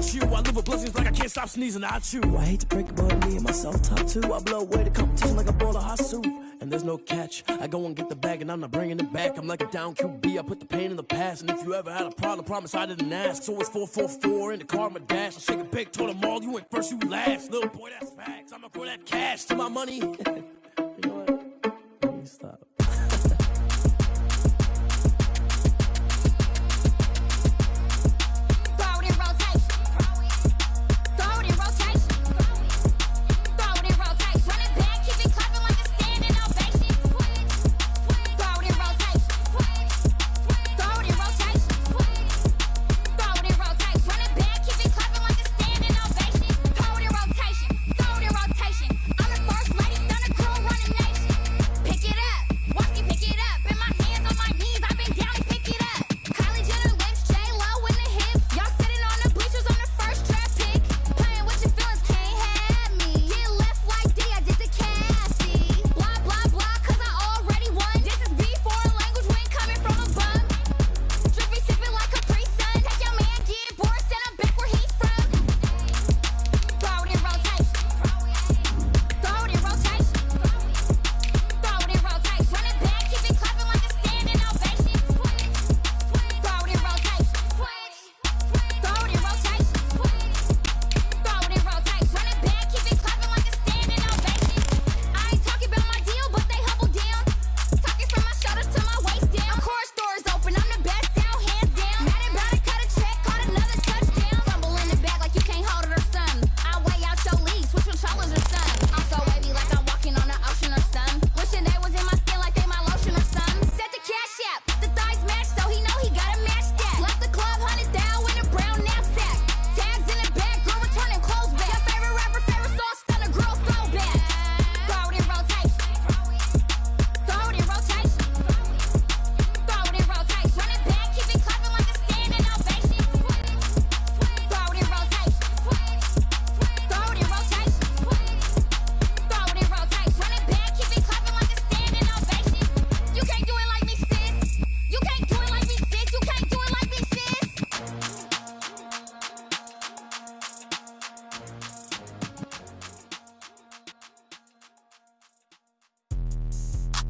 got you. I live with blessings like I can't stop sneezing. I chew. I hate to break it, but me and myself top two. I blow away the competition like a bowl of hot soup. And there's no catch. I go and get the bag and I'm not bringing it back. I'm like a down QB. I put the pain in the past. And if you ever had a problem, promise I didn't ask. So it's 444 in the car, my dash. I shake a big, told them all, you went first, you last. Little boy, that's facts. I'ma throw that cash to my money. You know what? Let me stop.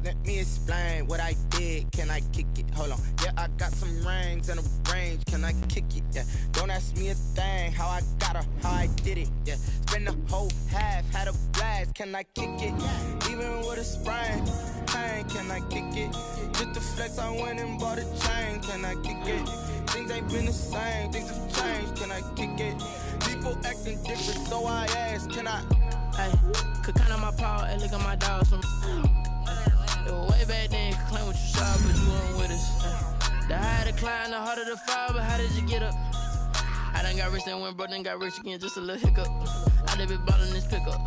Let me explain what I did. Can I kick it? Hold on. Yeah, I got some rings and a range. Can I kick it? Yeah. Don't ask me a thing. How I got her, how I did it. Yeah. Spend the whole half, had a blast. Can I kick it? Even with a sprain. Pain, can I kick it? Just to flex, I went and bought a chain. Can I kick it? Things ain't been the same. Things have changed. Can I kick it? People acting different, so I ask. Can I? Hey, could count on my power and look at my dogs from. It was way back then, could claim what you saw, but you weren't with us. The higher the climb, the harder the fall, but how did you get up? I done got rich, then went broke, then got rich again, just a little hiccup. I done been ballin' this pickup.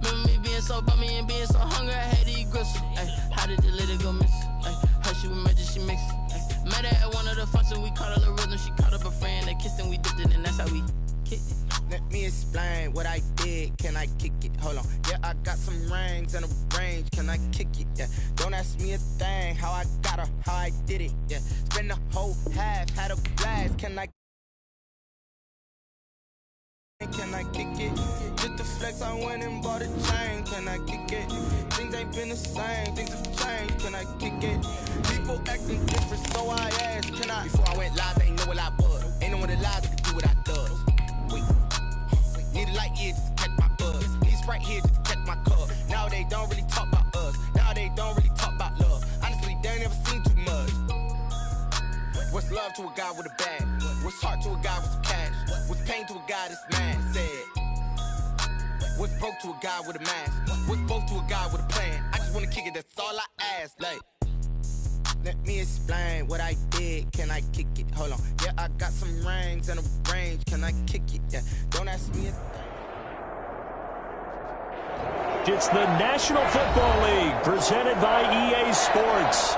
Remember me being so bummy and being so hungry, I had to eat gristle. Ay, how did the lady go miss? Ay, her she was magic, she mixed. Ay, met her at one of the functions, we caught a little rhythm, she caught up a friend, they kissed and we dipped it, and that's how we kicked it. Let me explain what I did. Can I kick it? Hold on. Yeah, I got some rings and a range. Can I kick it? Yeah. Don't ask me a thing. How I got her, how I did it. Yeah. Spend the whole half, had a blast. Can I kick it? Just to flex, I went and bought a chain. Can I kick it? Things ain't been the same. Things have changed. Can I kick it? People acting different, so I asked. Can I? Before I went live, they ain't know what I was. Ain't no one alive that could do what I does. Need a light here just to catch my buzz. Need Sprite here just to catch my cup. Now they don't really talk about us. Now they don't really talk about love. Honestly, they ain't never seen too much. What's love to a guy with a bag? What's heart to a guy with some cash? What's pain to a guy that's mad? Said. What's broke to a guy with a mask? What's both to a guy with a plan? I just wanna kick it, that's all I ask. Like, let me explain what I did. Can I kick it? Hold on. Yeah, I got some rings and a range. Can I kick it? Yeah. Don't ask me a thing. It's the National Football League presented by EA Sports.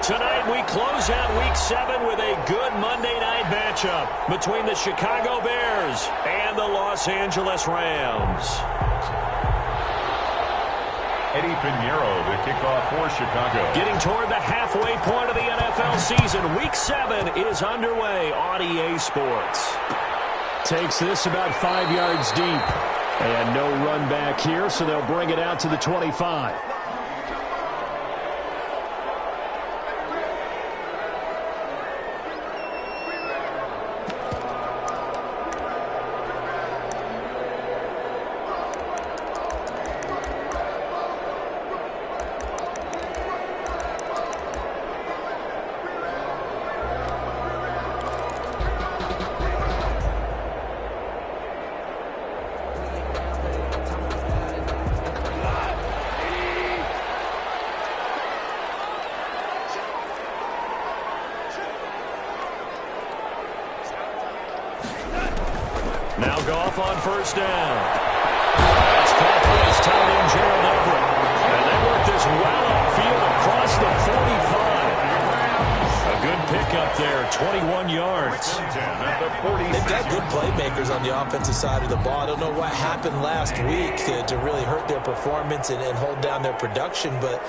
Tonight we close out Week 7 with a good Monday night matchup between the Chicago Bears and the Los Angeles Rams. Eddie Pinheiro, the kickoff for Chicago. Getting toward the halfway point of the NFL season, Week 7 is underway on EA Sports. Takes this about 5 yards deep. And no run back here, so they'll bring it out to the 25. Now Goff on first down. That's caught by his tight end, Gerald Everett. And they work this well upfield across the 45. A good pickup there, 21 yards. They've got good playmakers on the offensive side of the ball. I don't know what happened last week to really hurt their performance and hold down their production, but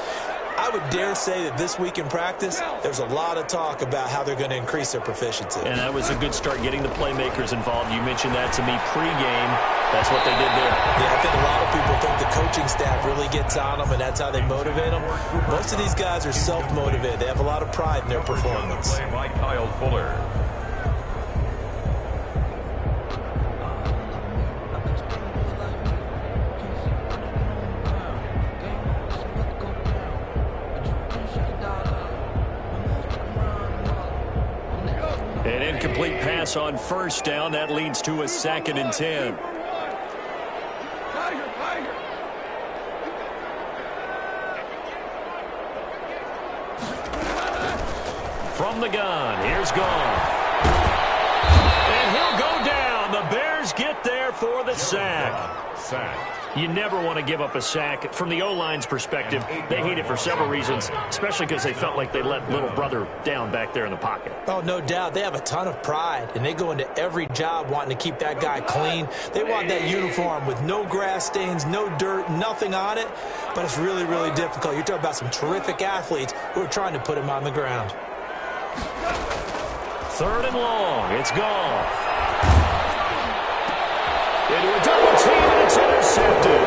I would dare say that this week in practice, there's a lot of talk about how they're going to increase their proficiency. And that was a good start, getting the playmakers involved. You mentioned that to me pregame. That's what they did there. Yeah, I think a lot of people think the coaching staff really gets on them, and that's how they motivate them. Most of these guys are self-motivated. They have a lot of pride in their performance. By Kyle Fuller. An incomplete pass on first down. That leads to a 2nd and 10. From the gun, here's Goff. And he'll go down. The Bears get there for the sack. You never want to give up a sack. From the O-line's perspective, they hate it for several reasons, especially because they felt like they let little brother down back there in the pocket. Oh, no doubt. They have a ton of pride, and they go into every job wanting to keep that guy clean. They want that uniform with no grass stains, no dirt, nothing on it, but it's really, really difficult. You're talking about some terrific athletes who are trying to put him on the ground. 3rd and long. It's Goff. Into a double team, and it's intercepted.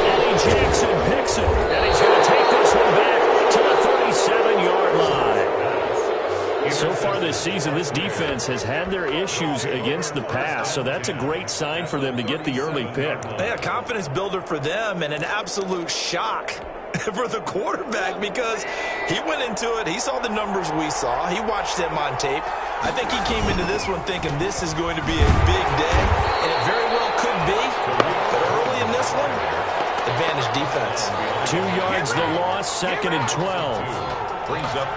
Eddie Jackson picks it, and he's going to take this one back to the 37-yard line. So far this season, this defense has had their issues against the pass, so that's a great sign for them to get the early pick. Yeah, confidence builder for them, and an absolute shock for the quarterback, because he went into it, he saw the numbers we saw, he watched them on tape. I think he came into this one thinking this is going to be a big day, and it very well could be, but early in this one, advantage defense. 2 yards the loss, 2nd and 12.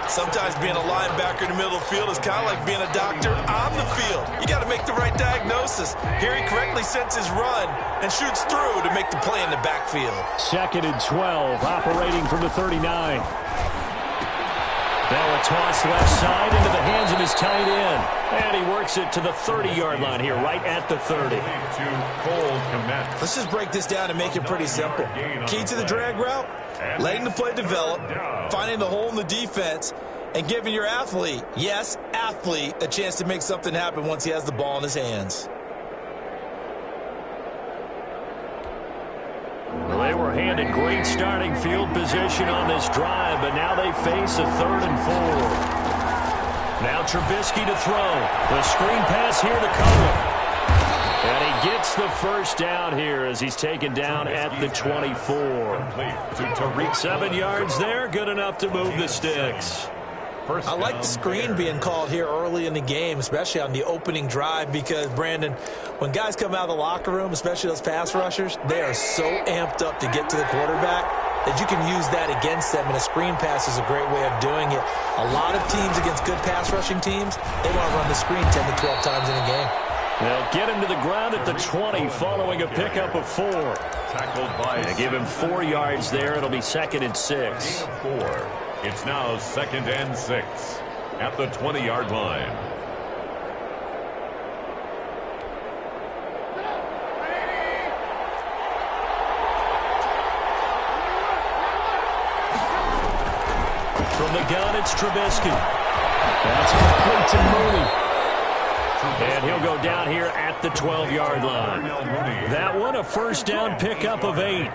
Sometimes being a linebacker in the middle of the field is kind of like being a doctor on the field. You got to make the right diagnosis. Here he correctly sets his run and shoots through to make the play in the backfield. 2nd and 12, operating from the 39. Now a toss left side into the hands of his tight end. And he works it to the 30-yard line here, right at the 30. Let's just break this down and make it pretty simple. Key to the drag route, letting the play develop, finding the hole in the defense, and giving your athlete, yes, athlete, a chance to make something happen once he has the ball in his hands. Well, they were handed great starting field position on this drive, but now they face a 3rd and 4. Now Trubisky to throw. The screen pass here to cover. And he gets the first down here as he's taken down at the 24. 7 yards there, good enough to move the sticks. I like the screen being called here early in the game, especially on the opening drive, because, Brandon, when guys come out of the locker room, especially those pass rushers, they are so amped up to get to the quarterback that you can use that against them, and a screen pass is a great way of doing it. A lot of teams against good pass rushing teams, they want to run the screen 10 to 12 times in a game. They'll get him to the ground at the 20 following a pickup of 4. They give him 4 yards there. It'll be 2nd and 6. It's now 2nd and 6 at the 20-yard line. From the gun, it's Trubisky. That's complete to Mooney. And he'll go down here at the 12-yard line. That one, a first down pickup of 8.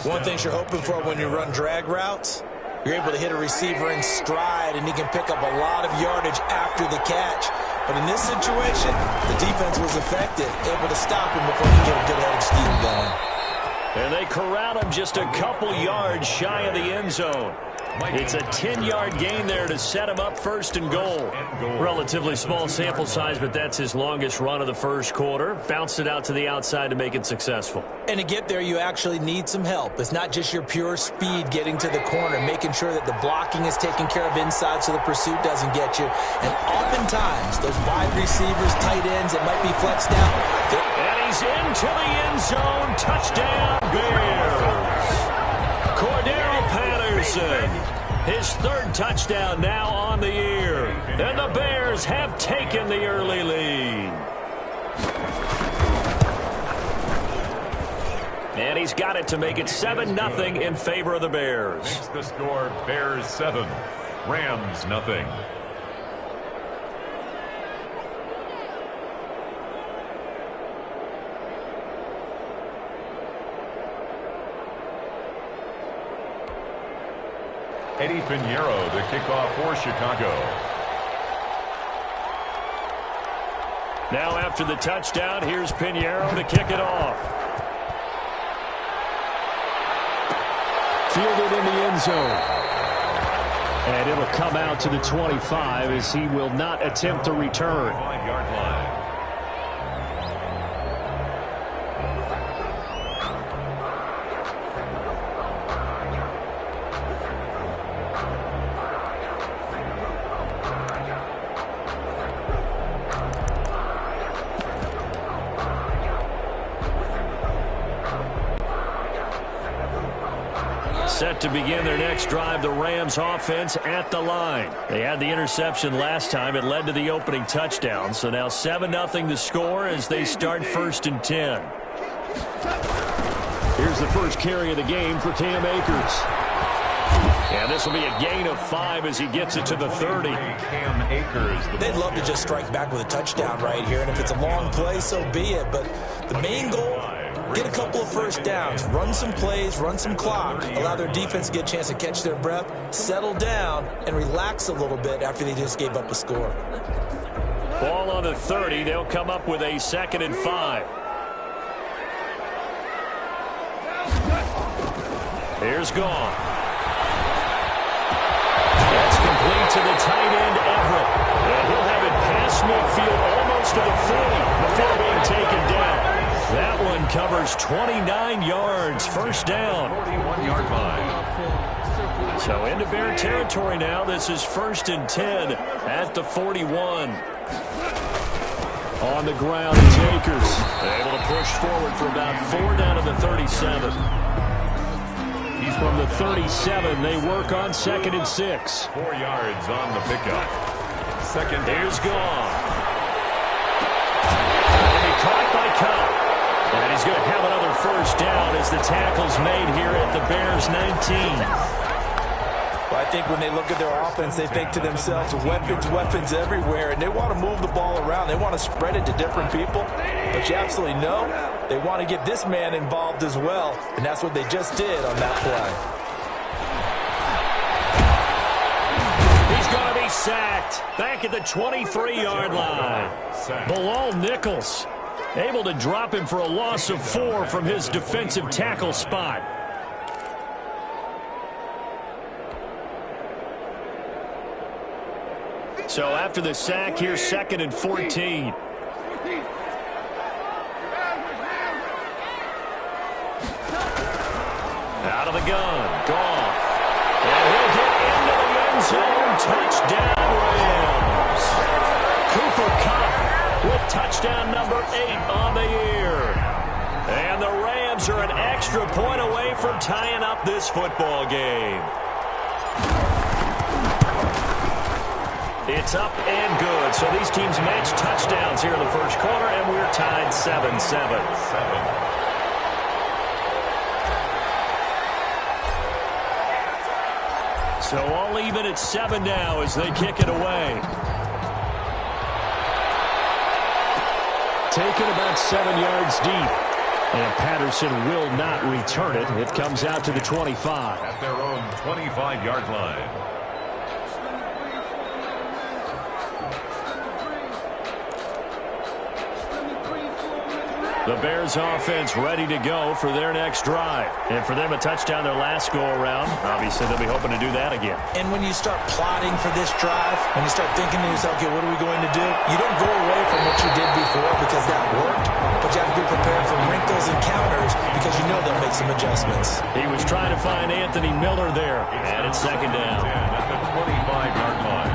One thing you're hoping for when you run drag routes, you're able to hit a receiver in stride, and he can pick up a lot of yardage after the catch. But in this situation, the defense was effective, able to stop him before he could get a good head of steam going. And they corral him just a couple yards shy of the end zone. It's a 10-yard gain there to set him up first and goal. Relatively small sample size, but that's his longest run of the first quarter. Bounced it out to the outside to make it successful. And to get there, you actually need some help. It's not just your pure speed getting to the corner, making sure that the blocking is taken care of inside so the pursuit doesn't get you. And oftentimes, those wide receivers, tight ends, it might be flexed out. And he's into the end zone. Touchdown, Bears. Cordero Patterson, his third touchdown now on the year. And the Bears have taken the early lead. And he's got it to make it 7-0 in favor of the Bears. Makes the score Bears 7, Rams nothing. Eddie Pinheiro, the kickoff for Chicago. Now after the touchdown, here's Pinheiro to kick it off. Fielded in the end zone. And it'll come out to the 25 as he will not attempt to return. 5-yard line. Set to begin their next drive, the Rams offense at the line. They had the interception last time. It led to the opening touchdown. So now 7-0 to score as they start 1st and 10. Here's the first carry of the game for Cam Akers. And this will be a gain of 5 as he gets it to the 30. Cam Akers. They'd love to just strike back with a touchdown right here, and if it's a long play, so be it. But the main goal, get a couple of first downs, run some plays, run some clock, allow their defense to get a chance to catch their breath, settle down, and relax a little bit after they just gave up a score. Ball on the 30. They'll come up with a 2nd and 5. Here's Gone. That's complete to the tight end, Everett. And he'll have it past midfield almost to the 40 before being taken down. That one covers 29 yards, first down. 41-yard line. So into Bear territory now. This is 1st and 10 at the 41. On the ground, it's Akers. Able to push forward for about 4 down to the 37. He's from the 37. They work on 2nd and 6. 4 yards on the pickup. Second. Here's Gone. And he caught by Cobb. And he's going to have another first down as the tackle's made here at the Bears 19. Well, I think when they look at their offense, they think to themselves, weapons everywhere, and they want to move the ball around. They want to spread it to different people. But you absolutely know they want to get this man involved as well, and that's what they just did on that play. He's going to be sacked back at the 23-yard line. Bilal Nichols able to drop him for a loss of 4 from his defensive tackle spot. So after the sack, here's 2nd and 14. Out of the gun, Goff. And he'll get into the end zone. Touchdown, Rams. Cooper Kupp with touchdown number 8 on the year. And the Rams are an extra point away from tying up this football game. It's up and good. So these teams match touchdowns here in the first quarter, and we're tied 7-7. So all even at 7 now as they kick it away. Taken about 7 yards deep. And Patterson will not return it. It comes out to the 25. At their own 25-yard line. The Bears offense ready to go for their next drive. And for them, a touchdown their last go-around. Obviously, they'll be hoping to do that again. And when you start plotting for this drive, when you start thinking to yourself, okay, what are we going to do? You don't go away from what you did before because that worked. But you have to be prepared for wrinkles and counters because you know they'll make some adjustments. He was trying to find Anthony Miller there. And it's second down. At the 25-yard line.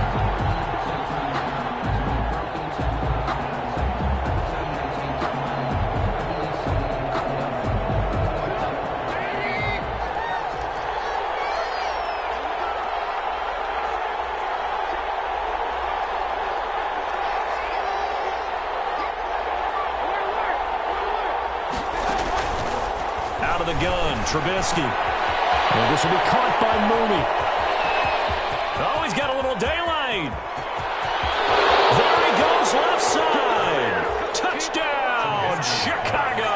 The gun, Trubisky. And this will be caught by Mooney. Oh, he's got a little daylight. There he goes, left side. Touchdown, Chicago.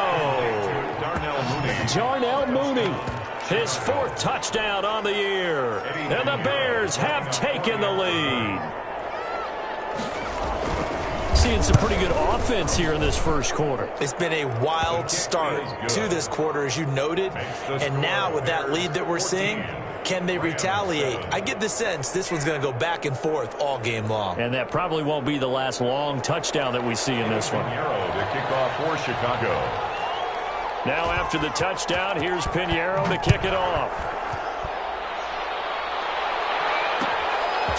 Darnell Mooney, his 4th touchdown on the year. And the Bears have taken the lead. Seeing some pretty good offense here in this first quarter. It's been a wild start to this quarter, as you noted. And now with that lead that we're seeing, can they retaliate? I get the sense this one's going to go back and forth all game long. And that probably won't be the last long touchdown that we see in this one. Pinheiro to kick off for Chicago. Now after the touchdown, here's Pinheiro to kick it off.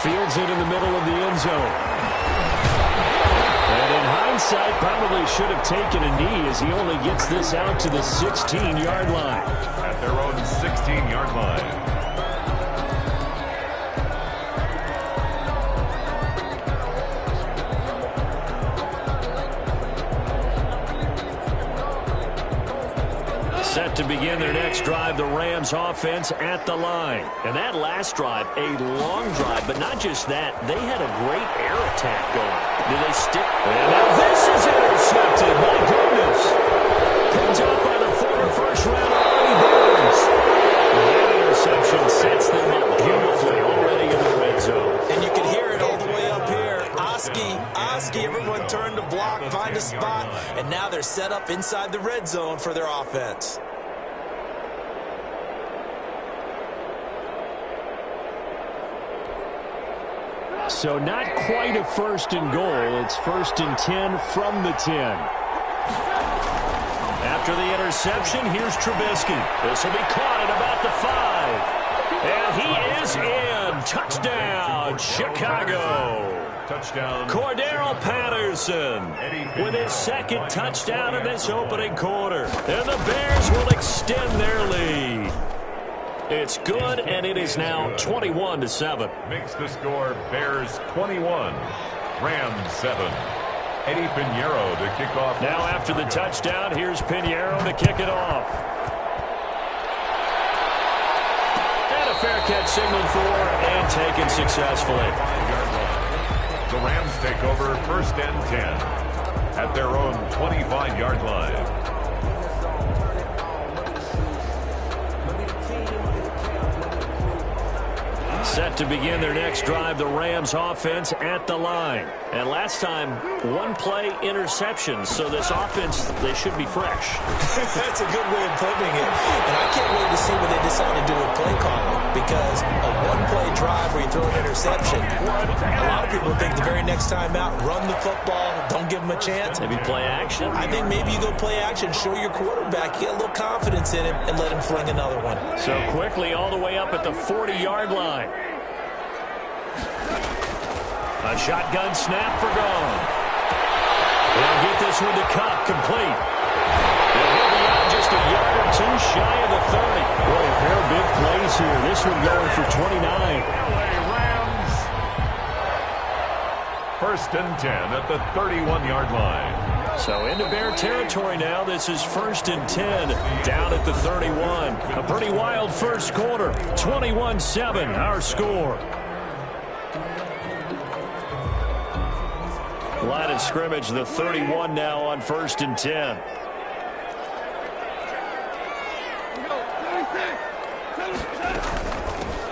Fields it in the middle of the end zone. And in hindsight, probably should have taken a knee as he only gets this out to the 16-yard line. At their own 16-yard line. Set to begin their next drive, the Rams offense at the line. And that last drive, a long drive, but not just that. They had a great air attack going. Did they stick? And now this is intercepted. My goodness. Picked up by the former first-round Artie Burns. That interception sets them up beautifully already in the red zone. And you can hear it all the way up here. Oski, everyone turned to block, find a spot, and now they're set up inside the red zone for their offense. So not quite a 1st and goal. It's 1st and 10 from the 10. After the interception, here's Trubisky. This will be caught at about the 5. And he is in. Touchdown, Chicago. Touchdown. Cordero Patterson with his 2nd touchdown in this opening quarter. And the Bears will extend their lead. It's good, and it is now 21-7. Makes the score Bears 21, Rams 7. Eddie Pinheiro to kick off. Now after the touchdown, here's Pinheiro to kick it off. And a fair catch signaled for and taken successfully. The Rams take over 1st and 10 at their own 25-yard line. Set to begin their next drive, the Rams offense at the line. And last time, 1-play interception. So this offense, they should be fresh. That's a good way of putting it. And I can't wait to see what they decide to do with play calling. Because a 1-play drive where you throw an interception, a lot of people think the very next time out, run the football, don't give them a chance. Maybe play action? I think maybe you go play action, show your quarterback, get a little confidence in him, and let him fling another one. So quickly all the way up at the 40-yard line. A shotgun snap for Gone. They'll get this one to Cup, complete. And he'll be out just a yard or two shy of the 30. Boy, a pair of big plays here. This one going for 29. LA Rams. 1st and 10 at the 31-yard line. So into Bear territory now. This is 1st and 10 down at the 31. A pretty wild first quarter. 21-7 our score. Line of scrimmage, the 31 now on 1st and 10.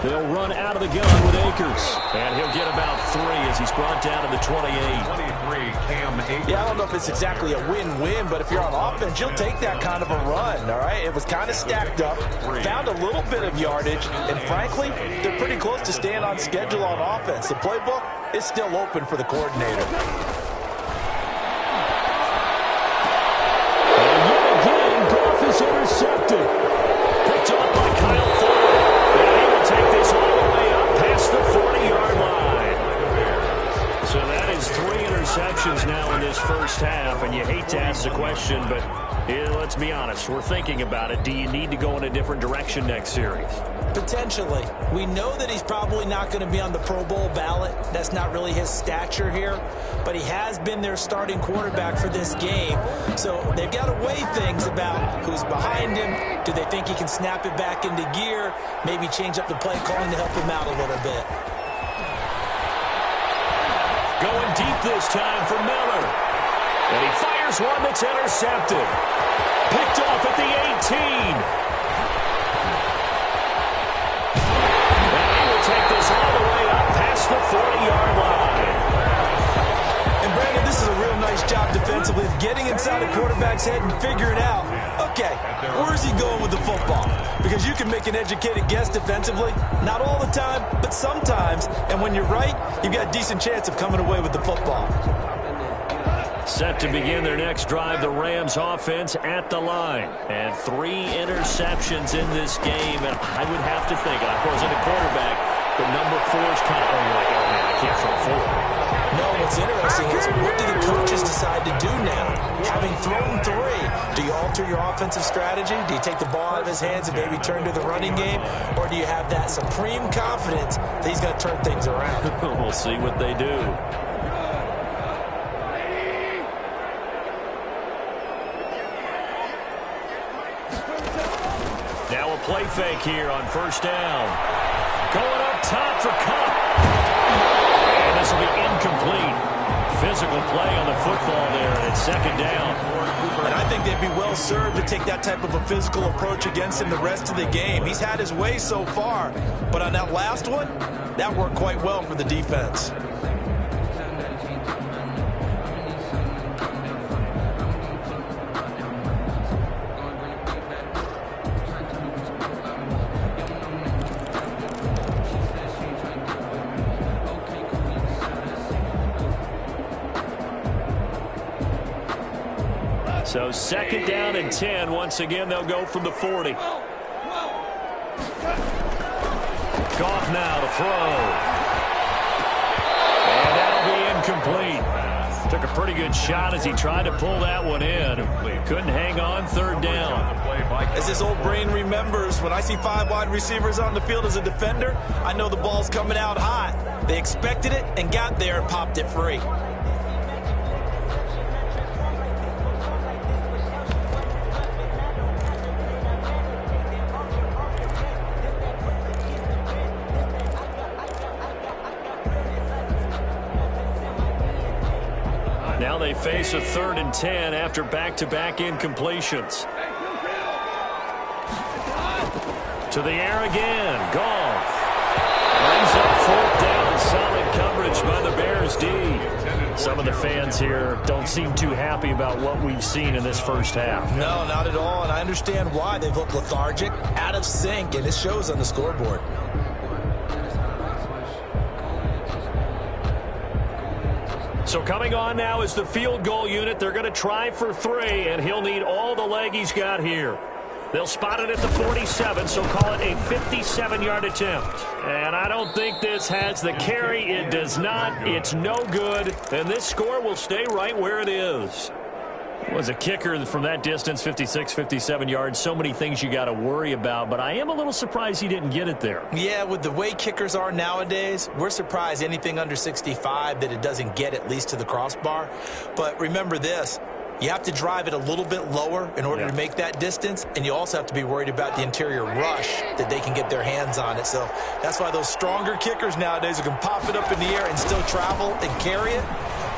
They'll run out of the gun with Akers. And he'll get about 3 as he's brought down to the 28. 23, Cam Akers. Yeah, I don't know if it's exactly a win-win, but if you're on offense, you'll take that kind of a run, all right? It was kind of stacked up, found a little bit of yardage, and frankly, they're pretty close to staying on schedule on offense. The playbook is still open for the coordinator. And yet again, Goff is intercepted. Picked up by Kyle Fuller. And he will take this all the way up past the 40-yard line. So that is 3 interceptions now in this first half, and you hate to ask the question, but let's be honest, we're thinking about it. Do you need to go in a different direction next series? Potentially. We know that he's probably not going to be on the Pro Bowl ballot. That's not really his stature here, but he has been their starting quarterback for this game. So they've got to weigh things about who's behind him. Do they think he can snap it back into gear? Maybe change up the play calling to help him out a little bit. Going deep this time for Miller. And he fires one that's intercepted. Picked off at the 18. And he will take this all the way up past the 40-yard line. And Brandon, this is a real nice job defensively of getting inside the quarterback's head and figuring out, okay, where's he going with the football? Because you can make an educated guess defensively. Not all the time, but sometimes. And when you're right, you've got a decent chance of coming away with the football. Set to begin their next drive, the Rams offense at the line. And 3 interceptions in this game. And I would have to think, I wasn't a quarterback, but number 4 is kind of, oh man, I can't throw 4. No, what's interesting is what do the coaches decide to do now? Having thrown 3, do you alter your offensive strategy? Do you take the ball out of his hands and maybe turn to the running game? Or do you have that supreme confidence that he's going to turn things around? We'll see what they do. Now a play fake here on 1st down. Going up top for Cup. And this will be incomplete. Physical play on the football there, and it's 2nd down. And I think they'd be well served to take that type of a physical approach against him the rest of the game. He's had his way so far, but on that last one, that worked quite well for the defense. So 2nd down and 10. Once again, they'll go from the 40. Goff now to throw. And that'll be incomplete. Took a pretty good shot as he tried to pull that one in. Couldn't hang on. 3rd down. As this old brain remembers, when I see 5 wide receivers on the field as a defender, I know the ball's coming out hot. They expected it and got there and popped it free. Now they face a 3rd and 10 after back-to-back incompletions. To the air again. Goff. Brings up 4th down. Solid coverage by the Bears D. Some of the fans here don't seem too happy about what we've seen in this first half. No, not at all, and I understand why. They've looked lethargic, out of sync, and it shows on the scoreboard. So coming on now is the field goal unit. They're going to try for 3, and he'll need all the leg he's got here. They'll spot it at the 47, so call it a 57-yard attempt. And I don't think this has the carry. It does not. It's no good. And this score will stay right where it is. Was a kicker from that distance, 56, 57 yards. So many things you got to worry about, but I am a little surprised he didn't get it there. Yeah, with the way kickers are nowadays, we're surprised anything under 65 that it doesn't get at least to the crossbar. But remember this, you have to drive it a little bit lower in order to make that distance, and you also have to be worried about the interior rush that they can get their hands on it. So that's why those stronger kickers nowadays who can pop it up in the air and still travel and carry it,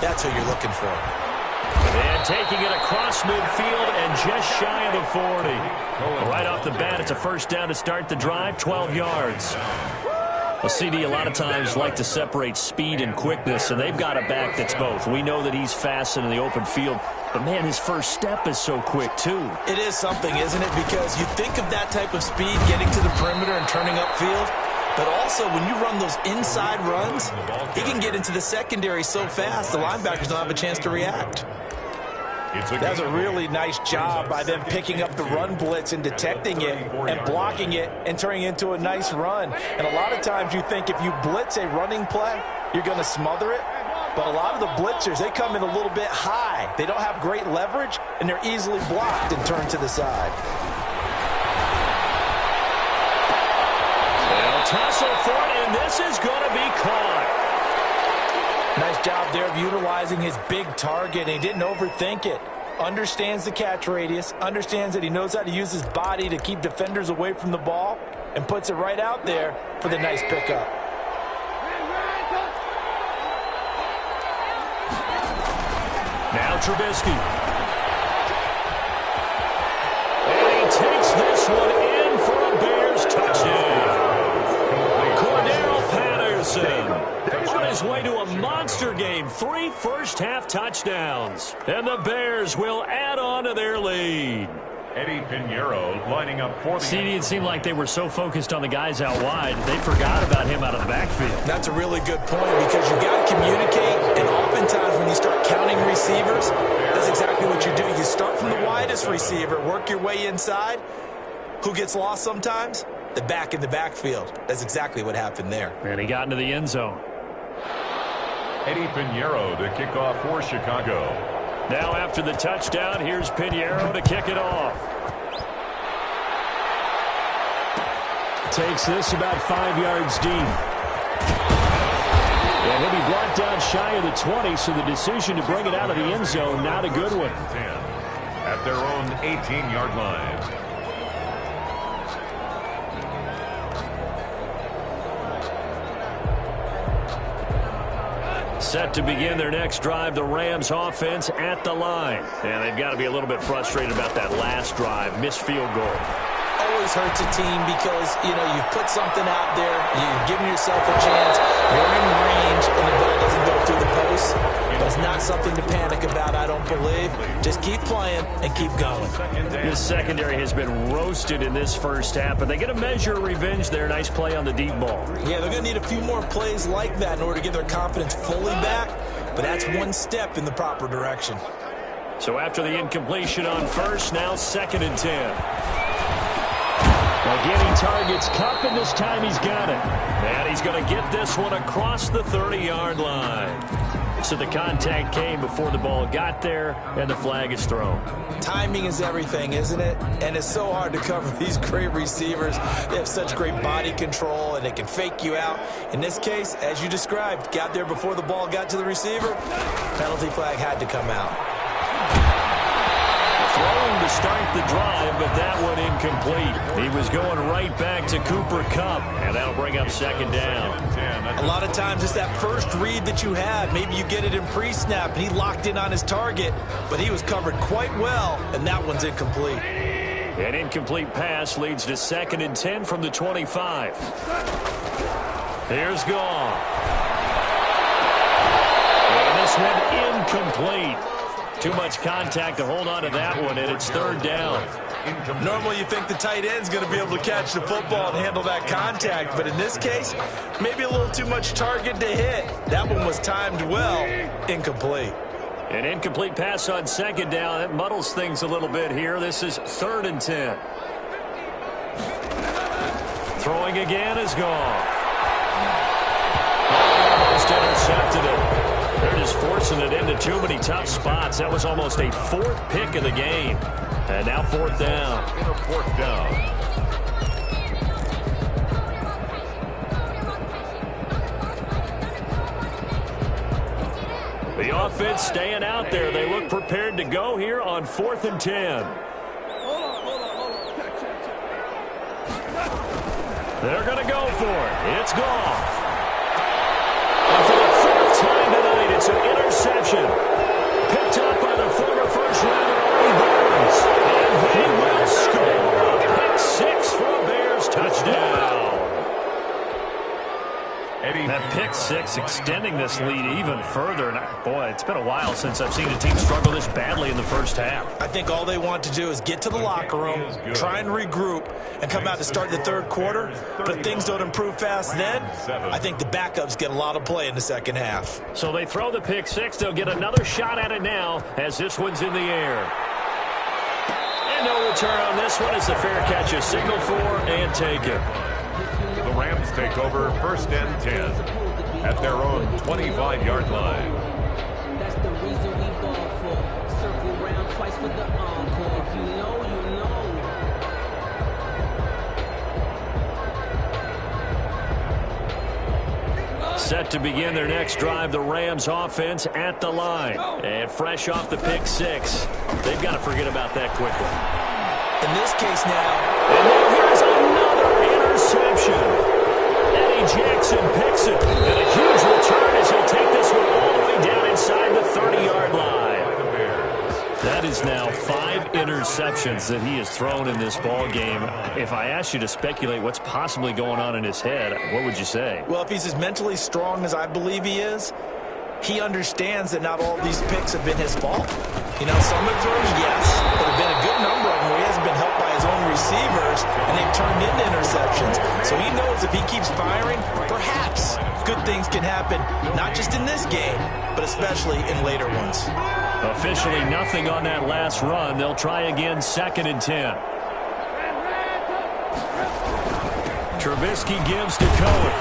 That's who you're looking for. And taking it across midfield and just shy of the 40. Right off the bat, it's a first down to start the drive, 12 yards. Well, CD, a lot of times like to separate speed and quickness, and they've got a back that's both. We know that he's fast in the open field, but, man, his first step is so quick, too. It is something, isn't it? Because you think of that type of speed getting to the perimeter and turning upfield, but also when you run those inside runs, he can get into the secondary so fast the linebackers don't have a chance to react. That's a really nice job by them picking up the run blitz and detecting it and blocking it and turning it into a nice run. And a lot of times you think if you blitz a running play, you're going to smother it. But a lot of the blitzers, they come in a little bit high. They don't have great leverage, and they're easily blocked and turned to the side. They'll tussle for it, and this is going to be caught. Nice job there of utilizing his big target. He didn't overthink it. Understands the catch radius, understands that he knows how to use his body to keep defenders away from the ball, and puts it right out there for the nice pickup. Now Trubisky. And he takes this one in for a Bears touchdown. Cordell Patterson on his way to a monster game. 3 first-half touchdowns. And the Bears will add on to their lead. Eddie Pinheiro lining up for the... CD, it seemed like they were so focused on the guys out wide, they forgot about him out of the backfield. That's a really good point because you got to communicate, and oftentimes when you start counting receivers, that's exactly what you do. You start from the widest receiver, work your way inside. Who gets lost sometimes? The back in the backfield. That's exactly what happened there. And he got into the end zone. Eddie Pinheiro to kick off for Chicago. Now after the touchdown, here's Pinheiro to kick it off. Takes this about 5 yards deep. And he'll be brought down shy of the 20, so the decision to bring it out of the end zone, not a good one. 10 at their own 18-yard line. Set to begin their next drive, the Rams offense at the line. And they've got to be a little bit frustrated about that last drive, missed field goal. Always hurts a team because, you know, you've put something out there, you've given yourself a chance, you're in range, and the ball doesn't go through the post. That's not something to panic about, I don't believe. Just keep playing and keep going. This secondary has been roasted in this first half, but they get a measure of revenge there. Nice play on the deep ball. Yeah, they're going to need a few more plays like that in order to get their confidence fully back, but that's one step in the proper direction. So after the incompletion on first, now 2nd and 10. Again, he targets Kupp, and this time he's got it. And he's going to get this one across the 30-yard line. So the contact came before the ball got there, and the flag is thrown. Timing is everything, isn't it? And it's so hard to cover these great receivers. They have such great body control, and they can fake you out. In this case, as you described, got there before the ball got to the receiver. Penalty flag had to come out. Throwing to start the drive, but that one incomplete. He was going right back to Cooper Kupp, and that'll bring up 2nd down. A lot of times it's that first read that you have. Maybe you get it in pre-snap, and he locked in on his target, but he was covered quite well, and that one's incomplete. An incomplete pass leads to 2nd and 10 from the 25. Here's Goff. And this one incomplete. Too much contact to hold on to that one, and it's 3rd down. Normally you think the tight end's going to be able to catch the football and handle that contact, but in this case, maybe a little too much target to hit. That one was timed well, incomplete. An incomplete pass on 2nd down. That muddles things a little bit here. This is 3rd and 10. Throwing again is Goff. Almost intercepted it. They're just forcing it into too many tough spots. That was almost a 4th pick of the game. And now 4th down. 4th down. The offense staying out there. They look prepared to go here on 4th and 10. They're going to go for it. It's Goff. And for the 4th time tonight, It's an interception. Picked up by the former first-rounder, Bears. And they will score. A pick six for a Bears touchdown. That pick six extending this lead even further. And boy, it's been a while since I've seen a team struggle this badly in the first half. I think all they want to do is get to the locker room, try and regroup, and come out to start the third quarter. But if things don't improve fast then, I think the backups get a lot of play in the second half. So they throw the pick six. They'll get another shot at it now as this one's in the air. And no return on this one. It's a fair catch, a signal for, and take it. The Rams take over 1st and 10 at their own 25-yard line. That's the reason we ball for. Circle round twice for the encore. If you know, you know. Set to begin their next drive, the Rams offense at the line. And fresh off the pick six. They've got to forget about that quickly. In this case now, and now here's another interception. Eddie Jackson picks it. And a huge return as he'll take this one all the way down inside the 30-yard line. That is now 5 interceptions that he has thrown in this ball game. If I asked you to speculate what's possibly going on in his head, what would you say? well, if he's as mentally strong as I believe he is, he understands that not all of these picks have been his fault. You know, some of throws, yes, but have been a good number of them where he hasn't been helped by his own receivers, and they've turned into interceptions. So he knows if he keeps firing, perhaps good things can happen, not just in this game, but especially in later ones. Officially nothing on that last run. They'll try again, 2nd and 10. Trubisky gives to Cohen.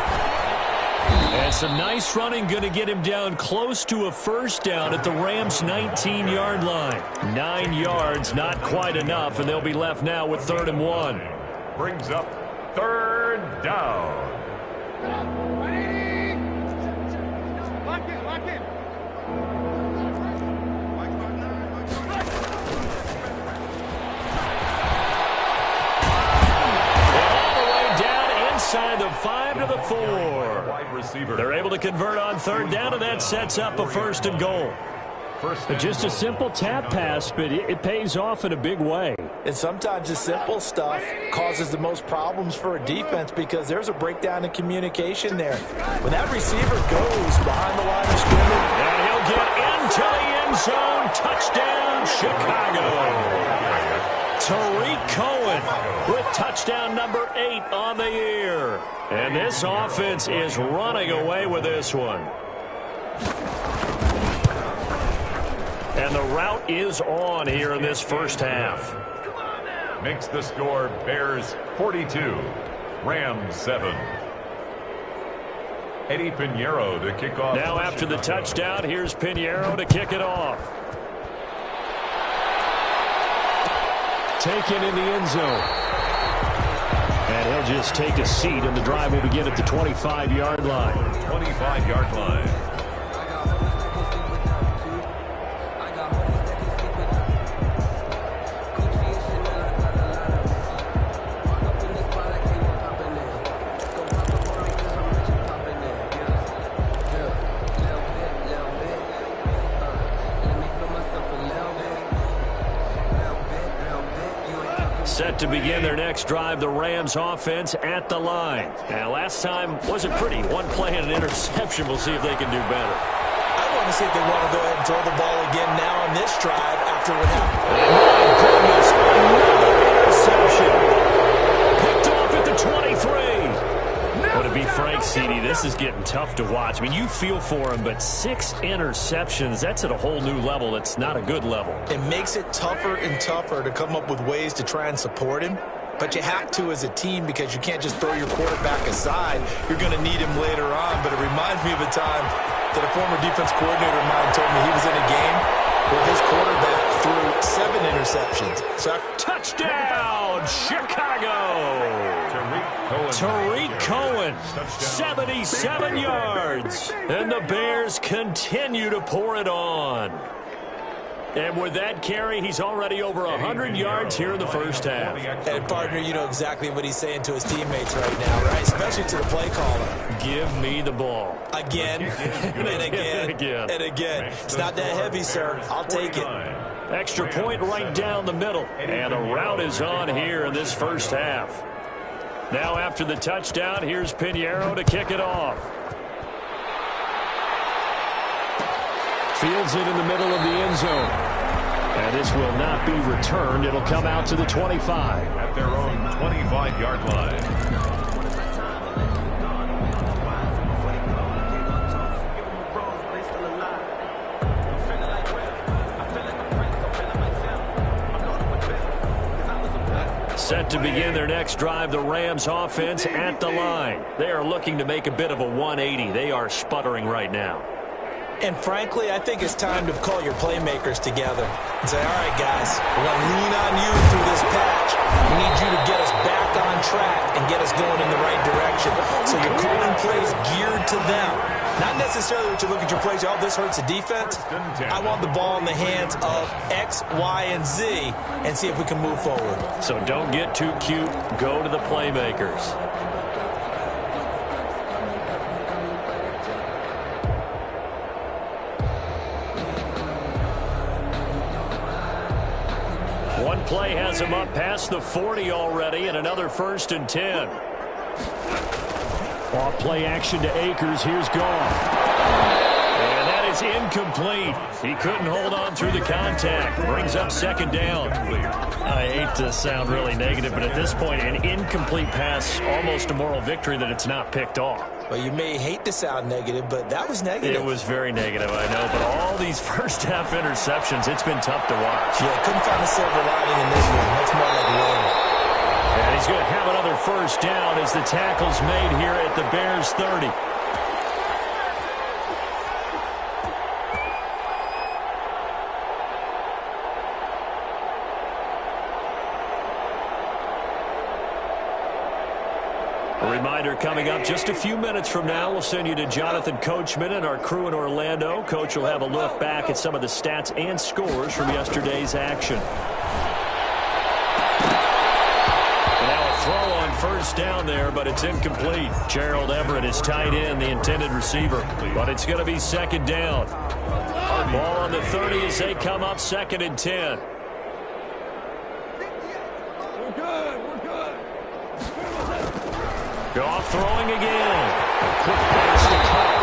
And some nice running, going to get him down close to a first down at the Rams' 19-yard line. 9 yards, not quite enough, and they'll be left now with 3rd and 1. Brings up 3rd down. Lock in. Inside the 5 to the 4. They're able to convert on 3rd down, and that sets up a 1st and goal. Just a simple tap pass, but it pays off in a big way. And sometimes the simple stuff causes the most problems for a defense because there's a breakdown in communication there. When that receiver goes behind the line of scrimmage, and he'll get into the end zone. Touchdown, Chicago. Tariq Cohen with touchdown number 8 on the year. And this offense is running away with this one. And the route is on here in this first half. Makes the score Bears 42, Rams 7. Eddie Pinheiro to kick off. Now after the touchdown, here's Pinheiro to kick it off. Taken in the end zone. And he'll just take a seat, and the drive will begin at the 25-yard line. 25-yard line. Set to begin their next drive, the Rams offense at the line. And last time wasn't pretty. One play and an interception. We'll see if they can do better. I want to see if they want to go ahead and throw the ball again now on this drive after what happened. My goodness, another interception. Picked off at the 23. But to be frank, CD, this is getting tough to watch. I mean, you feel for him, but 6 interceptions, that's at a whole new level. It's not a good level. It makes it tougher and tougher to come up with ways to try and support him. But you have to as a team because you can't just throw your quarterback aside. You're going to need him later on. But it reminds me of a time that a former defense coordinator of mine told me he was in a game where his quarterback threw 7 interceptions. So touchdown, Chicago! Tariq Cohen, 77 yards. And the Bears continue to pour it on. And with that carry, he's already over 100 yards here in the first half. And, partner, you know exactly what he's saying to his teammates right now, right? Especially to the play caller. Give me the ball. Again, and again, and again. It's not that heavy, sir. I'll take it. Extra point right down the middle. And a rout is on here in this first half. Now after the touchdown, here's Pinheiro to kick it off. Fields it in the middle of the end zone. And this will not be returned. It'll come out to the 25. At their own 25-yard line. Set to begin their next drive, the Rams offense at the line. They are looking to make a bit of a 180. They are sputtering right now. And frankly, I think it's time to call your playmakers together and say, all right, guys, we're going to lean on you through this patch. We need you to get us back on track and get us going in the right direction. So you're calling plays geared to them. Not necessarily that you look at your plays, oh, this hurts the defense. I want the ball in the hands of X, Y, and Z and see if we can move forward. So don't get too cute. Go to the playmakers. One play has him up past the 40 already, and another 1st and 10. Off play action to Akers. Here's Goff. And that is incomplete. He couldn't hold on through the contact. Brings up 2nd down. I hate to sound really negative, but at this point, an incomplete pass, almost a moral victory that it's not picked off. Well, you may hate to sound negative, but that was negative. It was very negative, I know. But all these first-half interceptions, it's been tough to watch. Yeah, couldn't find a silver lining in this one. That's more like rain. And he's going to have another 1st down as the tackle's made here at the Bears 30. A reminder coming up just a few minutes from now, we'll send you to Jonathan Coachman and our crew in Orlando. Coach will have a look back at some of the stats and scores from yesterday's action. Now a throw on 1st down there, but it's incomplete. Gerald Everett is tight end, the intended receiver, but it's going to be 2nd down. Ball on the 30 as they come up 2nd and 10. Goff throwing again. Quick pass to Cup.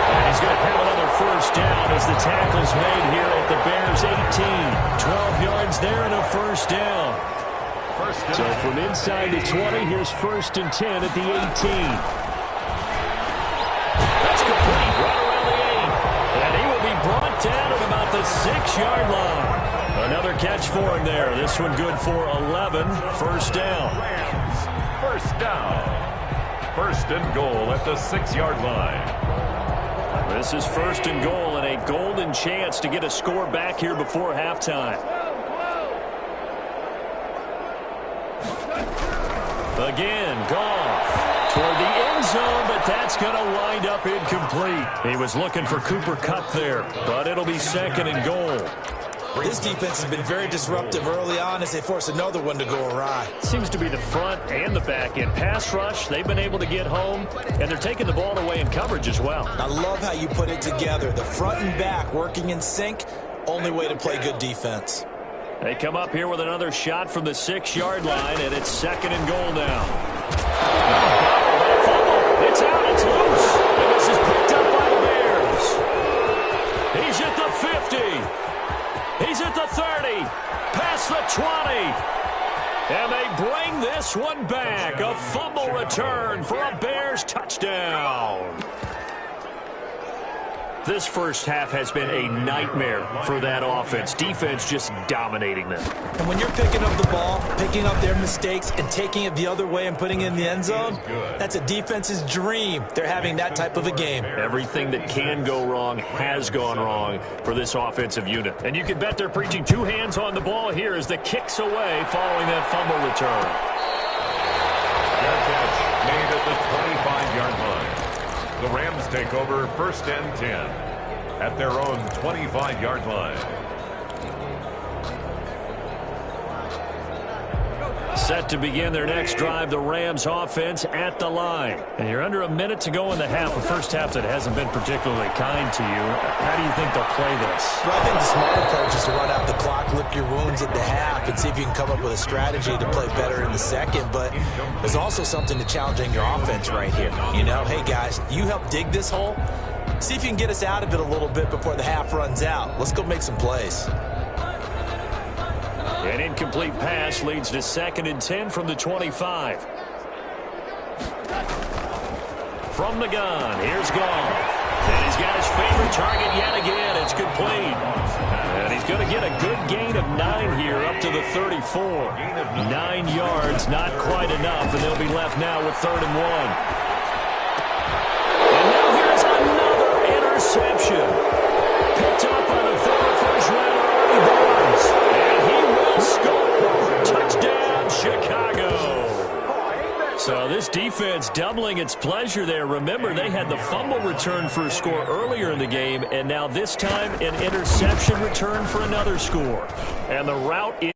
And he's going to have another 1st down as the tackle's made here at the Bears 18. 12 yards there and a 1st down. So from inside the 20, here's 1st and 10 at the 18. That's complete right around the 8. And he will be brought down at about the 6-yard line. Another catch for him there. This one good for 11. 1st down. 1st down. 1st and goal at the 6-yard line. This is 1st and goal and a golden chance to get a score back here before halftime. Again, Goff toward the end zone, but that's going to wind up incomplete. He was looking for Cooper Kupp there, but it'll be 2nd and goal. This defense has been very disruptive early on as they force another one to go awry. Seems to be the front and the back end. Pass rush, they've been able to get home, and they're taking the ball away in coverage as well. I love how you put it together. The front and back working in sync, only way to play good defense. They come up here with another shot from the 6-yard line, and it's 2nd and goal now. It's out, it's loose, and this is picked up by the Bears. He's at the 50. He's at the 30, past the 20, and they bring this one back. A fumble return for a Bears touchdown. This first half has been a nightmare for that offense. Defense just dominating them. And when you're picking up the ball, picking up their mistakes, and taking it the other way and putting it in the end zone, that's a defense's dream. They're having that type of a game. Everything that can go wrong has gone wrong for this offensive unit. And you can bet they're preaching 2 hands on the ball here as the kick's away following that fumble return. That catch made at the 25-yard line. The Rams take over 1st and 10 at their own 25-yard line. Set to begin their next drive, the Rams offense at the line. And you're under a minute to go in the half, a first half that hasn't been particularly kind to you. How do you think they'll play this? Well, I think the smart approach is to run out the clock, lick your wounds at the half, and see if you can come up with a strategy to play better in the second. But there's also something to challenging your offense right here. You know, hey, guys, you help dig this hole. See if you can get us out of it a little bit before the half runs out. Let's go make some plays. An incomplete pass leads to 2nd and 10 from the 25. From the gun, here's Goff. And he's got his favorite target yet again. It's complete. And he's going to get a good gain of 9 here up to the 34. 9 yards, not quite enough, and they'll be left now with 3rd and 1. And now here's another interception. Picked up by the former first-rounder, Artie Barnes. And he will score. Touchdown, Chicago. So this defense doubling its pleasure there. Remember, they had the fumble return for a score earlier in the game, and now this time an interception return for another score. And the route is